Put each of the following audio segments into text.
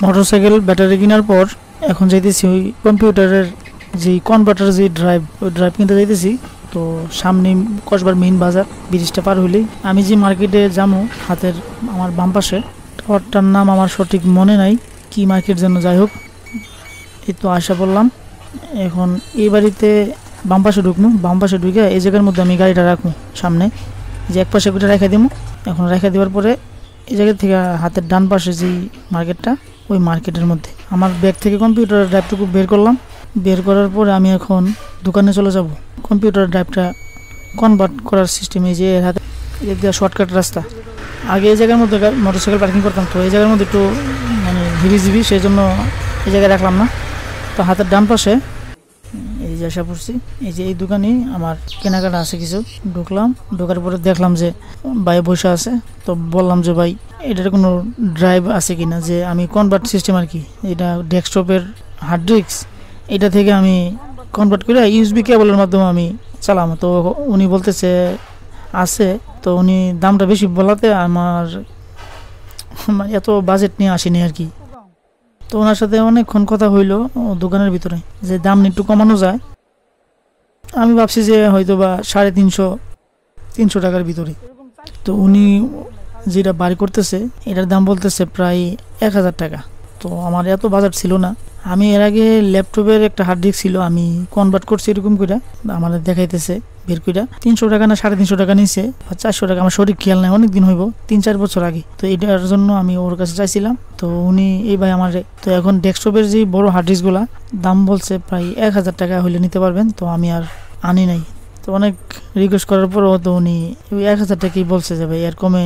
Motorcycle battery কেনার পর এখন যাইতেছি ওই কম্পিউটারের যে কনভার্টার যে ড্রাইভ, ওই ড্রাইভ কিনতে যাইতেছি। তো সামনে কসবার মেইন বাজার, ব্রিজটা পার হইলেই আমি যে মার্কেটে যাবো হাতের আমার বাম পাশে, ওটার নাম আমার সঠিক মনে নাই, কি মার্কেট যেন, যাই হোক এই তো আশা করলাম। এখন এই বাড়িতে বাম পাশে ঢুকবো, বাম পাশে ঢুকে এই জায়গার মধ্যে আমি গাড়িটা রাখবো সামনে, যে এক পাশে করে রেখে দেবো। এখন রেখে দেওয়ার পরে এই জায়গা থেকে হাতের ডান পাশে যেই মার্কেটটা, ওই মার্কেটের মধ্যে আমার ব্যাগ থেকে কম্পিউটারের ড্রাইভটুকু বের করলাম। বের করার পরে আমি এখন দোকানে চলে যাব। কম্পিউটার ড্রাইভটা কনভার্ট করার সিস্টেমে যে এর হাতে শর্টকাট রাস্তা। আগে এই জায়গার মধ্যে মোটরসাইকেল পার্কিং করতাম, তো এই জায়গার মধ্যে একটু মানে হিবিজিবি, সেই জন্য এই জায়গায় রাখলাম না। তো হাতের ডান পাশে এই যে আশা পড়ছি, এই যে এই দোকানে আমার কেনাকাটা আছে কিছু। ঢুকলাম, ঢোকার পরে দেখলাম যে ভাই বসে আছে। তো বললাম যে ভাই এটার কোনো ড্রাইভ আছে কিনা, যে আমি কনভার্ট সিস্টেম আর কি, এটা ডেস্কটপের হার্ড ডিস্ক, এটা থেকে আমি কনভার্ট করে ইউএসবি কেবলের মাধ্যমে আমি চালাম। তো উনি বলতেছে আছে। তো উনি দামটা বেশি বলাতে আমার এত বাজেট নিয়ে আসেনি আর কি। তো ওনার সাথে অনেকক্ষণ কথা হইলো দোকানের ভিতরে, যে দাম একটু কমানো যায়। আমি ভাবছি যে হয়তো বা 350 টাকার ভিতরে। তো উনি যেটা বাড়ি করতেছে এটার দাম বলতেছে প্রায় 1000 টাকা। তো আমার এত বাজেট ছিল না। আমি এর আগে ল্যাপটপের একটা হার্ড ডিস্ক ছিল, আমি কনভার্ট করছি এরকম করে, আমাদের দেখাইতেছে বের করে 300 টাকা না 350 টাকা নিছে, 400 টাকা, আমার সঠিক খেয়াল নাই, অনেকদিন হইব, 3-4 বছর আগে। তো এটার জন্য আমি ওর কাছে চাইছিলাম। তো উনি এই ভাই আমার, তো এখন ডেস্কটপের যে বড় হার্ড ডিস্কগুলা দাম বলছে প্রায় 1000 টাকা হলে নিতে পারবেন। তো আমি আর আনি নাই। তো অনেক রিকোয়েস্ট করার পরও তো উনি ওই 1000 টাকাই বলছে যে ভাই এর কমে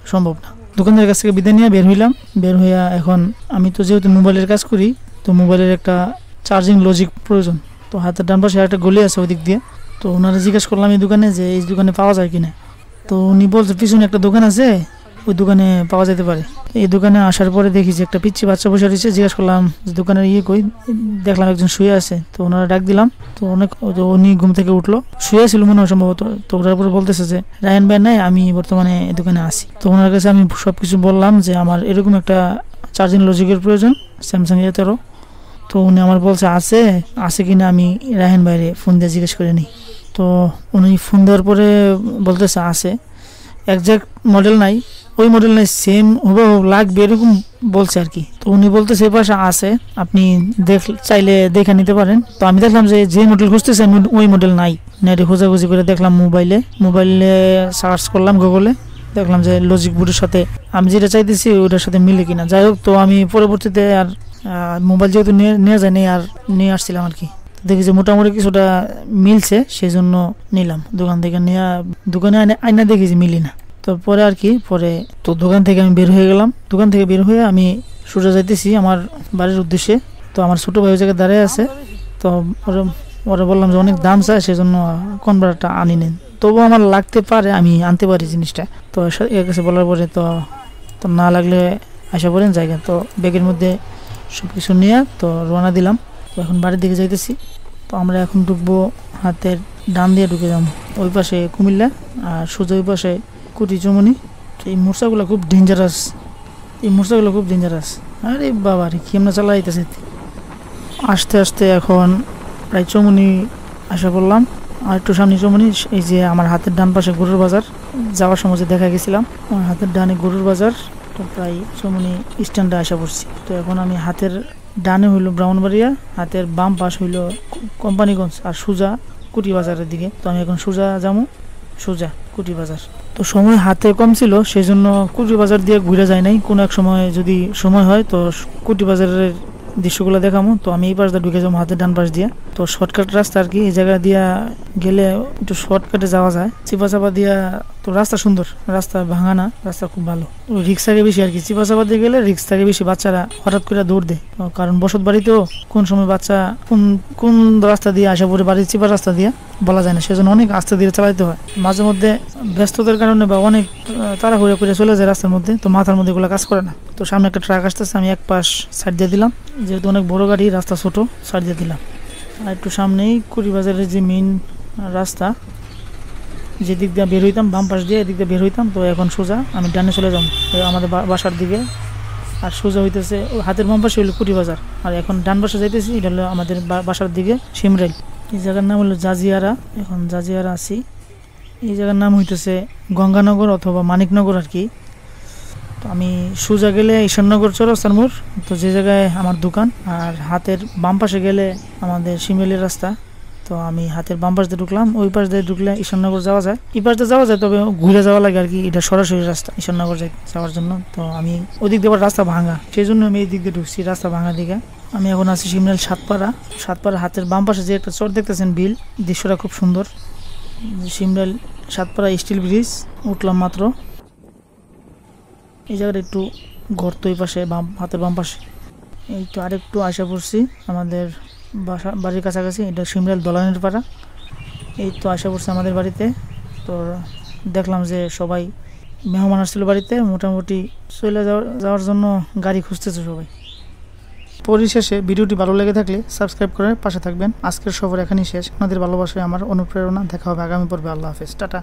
সম্ভব না। দোকানদারের কাছ থেকে বিদায় নিয়ে বের হইলাম। বের হইয়া এখন আমি তো যেহেতু মোবাইলের কাজ করি, তো মোবাইলের একটা চার্জিং লজিক প্রয়োজন। তো হাতের ডান পাশে একটা গলি আছে ওই দিক দিয়ে। তো ওনারা জিজ্ঞেস করলাম এই দোকানে, যে এই দোকানে পাওয়া যায় কিনা। তো উনি বলছে পিছনে একটা দোকান আছে, ওই দোকানে পাওয়া যেতে পারে। এই দোকানে আসার পরে দেখি যে একটা পিচ্ছি বাচ্চা বসে রয়েছে। জিজ্ঞেস করলাম যে দোকানের কই, দেখলাম একজন শুয়ে আছে। তো ওনারা ডাক দিলাম। তো উনি ঘুম থেকে উঠলো, শুয়ে ছিল মনে হয় সম্ভবত। তো ওটার পরে বলতেছে যে রায়ন ভাই নাই, আমি বর্তমানে এই দোকানে আসি। তো ওনার কাছে আমি সবকিছু বললাম যে আমার এরকম একটা চার্জিং লজিকের প্রয়োজন, স্যামসাং A13। তো উনি আমার বলছে আছে কিনা আমি রায়ন ভাইরে ফোন দিয়ে জিজ্ঞেস করে নিই। তো উনি ফোন দেওয়ার পরে বলতেছে আছে, একজ্যাক্ট মডেল নাই, ওই মডেল নাই, সেম হুবহু লাগবে এরকম বলছে আর কি। তো উনি বলতেছে এই পাশে আছে, আপনি চাইলে দেখে নিতে পারেন। তো আমি দেখলাম যে মডেল খুঁজতেছেন ওই মডেল নাই। নেটে খোঁজাখুঁজি করে দেখলাম, মোবাইলে সার্চ করলাম গুগলে, দেখলাম যে লজিক বোর্ডের সাথে আমি যেটা চাইতেছি ওটার সাথে মিলে কিনা। যাই হোক, তো আমি পরবর্তীতে আর মোবাইল যেহেতু নিয়ে যায়নি আর নিয়ে আসছিলাম আর কি, দেখি যে মোটামুটি কিছুটা মিলছে, সেই জন্য নিলাম। দোকান থেকে দোকানে আইনা দেখি যে মিলি না। তো পরে আর কি, পরে তো দোকান থেকে আমি বের হয়ে গেলাম। দোকান থেকে বের হয়ে আমি সোজা যাইতেছি আমার বাড়ির উদ্দেশ্যে। তো আমার ছোটো ভাই ওই জায়গায় দাঁড়িয়ে আছে। তো ওরা বললাম যে অনেক দাম চায়, সেই জন্য কনভার্টারটা আনি নেন। তবুও আমার লাগতে পারে, আমি আনতে পারি জিনিসটা। তো এর কাছে বলার পরে তো না লাগলে আসা পড়েন জায়গা। তো ব্যাগের মধ্যে সব কিছু নিয়ে তো রওনা দিলাম। তো এখন বাড়ির দিকে যাইতেছি। তো আমরা এখন ঢুকবো হাতের ডান দিয়ে ঢুকে যাবো, ওই পাশে কুমিল্লা আর সোজা ওই পাশে কুটি চমনি। এই মোর্চাগুলো খুব ডেঞ্জারাস, আরে বাবা রে, কি আমরা চালাইতেছি। আস্তে আস্তে এখন প্রায় চমনি আশা করলাম, আর একটু সামনে চমনি। এই যে আমার হাতের ডান পাশে গরুর বাজার, যাওয়ার সময় যে দেখা গেছিলাম আমার হাতের ডানে গরুর বাজার। তো প্রায় চমনি স্ট্যান্ডে আসা পড়ছি। তো এখন আমি হাতের ডানে হইলো ব্রাহ্মণবাড়িয়া, হাতের বাম পাশ হইলো কোম্পানিগঞ্জ, আর সোজা কুটি বাজারের দিকে। তো আমি এখন সোজা যাবো, সোজা কুটি বাজার। তো সময় হাতে কম ছিল, সেই জন্য কুটি বাজার দিয়ে ঘুরে যায় নাই। কোনো এক সময় যদি সময় হয় তো কুটি বাজারের দৃশ্যগুলো দেখামো। তো আমি এই পাশ দিয়ে ঢুকে যাবো হাতের ডান পাশ দিয়া। তো শর্টকাট রাস্তা আর কি, এই জায়গা দিয়া গেলে একটু শর্টকাটে যাওয়া যায়, চিপা চাপা দিয়া। তো রাস্তা সুন্দর, রাস্তা ভাঙা না, রাস্তা খুব ভালো। রিক্স থাকে বেশি আর কি, চিপা চাপা দিয়ে গেলে রিক্স থাকে বেশি, বাচ্চারা হঠাৎ করে দৌড় দেয়। কারণ বসত বাড়িতেও কোন সময় বাচ্চা কোন রাস্তা দিয়ে আসা পড়ে, বাড়ির চিপা রাস্তা দিয়ে বলা যায় না, সেজন্য অনেক আস্তে ধীরে চালাইতে হয়। মাঝে মধ্যে ব্যস্ততার কারণে বা অনেক তাড়াহুড়ো করে চলে যায় রাস্তার মধ্যে, তো মাথার মধ্যে এগুলো কাজ করে না। তো সামনে একটা ট্রাক আসতেছে, আমি এক পাশ সাইড দিয়ে দিলাম, যেহেতু অনেক বড় গাড়ি, রাস্তা ছোট, সাইড দিয়ে দিলাম। আর একটু সামনেই কুড়িবাজারের যে মেইন রাস্তা, যেদিক দিয়ে বের হইতাম বাম পাশ দিয়ে, এদিক দিয়ে বের হইতাম। তো এখন সোজা আমি ডানে চলে যাব আমাদের বাসার দিকে। আর সোজা হইতেছে হাতের বাম পাশে হলো কুটি বাজার। আর এখন ডান পাশে যাইতেছি, এটা হলো আমাদের বাসার দিকে শিমরেল। এই জায়গার নাম হলো জাজিয়ারা। এখন জাজিয়ারা আছি। এই জায়গার নাম হইতেছে গঙ্গানগর অথবা মানিকনগর আর কি। তো আমি সোজা গেলে ঈশ্বরনগর চৌরাস্তার মোড়, তো যে জায়গায় আমার দোকান। আর হাতের বাম পাশে গেলে আমাদের শিমরেলের রাস্তা। তো আমি হাতের বাম পাশ দিয়ে ঢুকলাম, ওই পাশ দিয়ে ঢুকলে ঈশ্বরনগর যাওয়া যায়। এই পাশ দিয়ে যাওয়া যায়, তবে ঘুরে যাওয়া লাগে আর কি। এটা সরাসরি রাস্তা ঈশ্বরনগর যাওয়ার জন্য। তো আমি ওদিক দিয়ে রাস্তা ভাঙা, সেই জন্য আমি এই দিক দিয়ে ঢুকছি, রাস্তা ভাঙা দিকে। আমি এখন আছি শিমরেল সাতপাড়া। হাতের বাম পাশে যে একটা চর দেখতেছেন, বিল, দৃশ্যটা খুব সুন্দর। শিমরেল সাতপাড়া স্টিল ব্রিজ উঠলাম মাত্র। এই জায়গাটা একটু গর্ত, এই পাশে হাতের বাম পাশে। এই তো আরেকটু আশা পড়ছি আমাদের বাড়ির কাছাকাছি। এটা শিমরেল দলানের পাড়া। এই তো আশা পড়ছে আমাদের বাড়িতে। তো দেখলাম যে সবাই মেহমান আসছিল বাড়িতে, মোটামুটি চলে যাওয়ার জন্য গাড়ি খুঁজতেছে সবাই। পরিশেষে ভিডিওটি ভালো লেগে থাকলে সাবস্ক্রাইব করে পাশে থাকবেন। আজকের সফর এখানেই শেষ। আপনাদের ভালোবাসায় আমার অনুপ্রেরণা। দেখা হবে আগামী পর্বে। আল্লাহ হাফেজ, টাটা।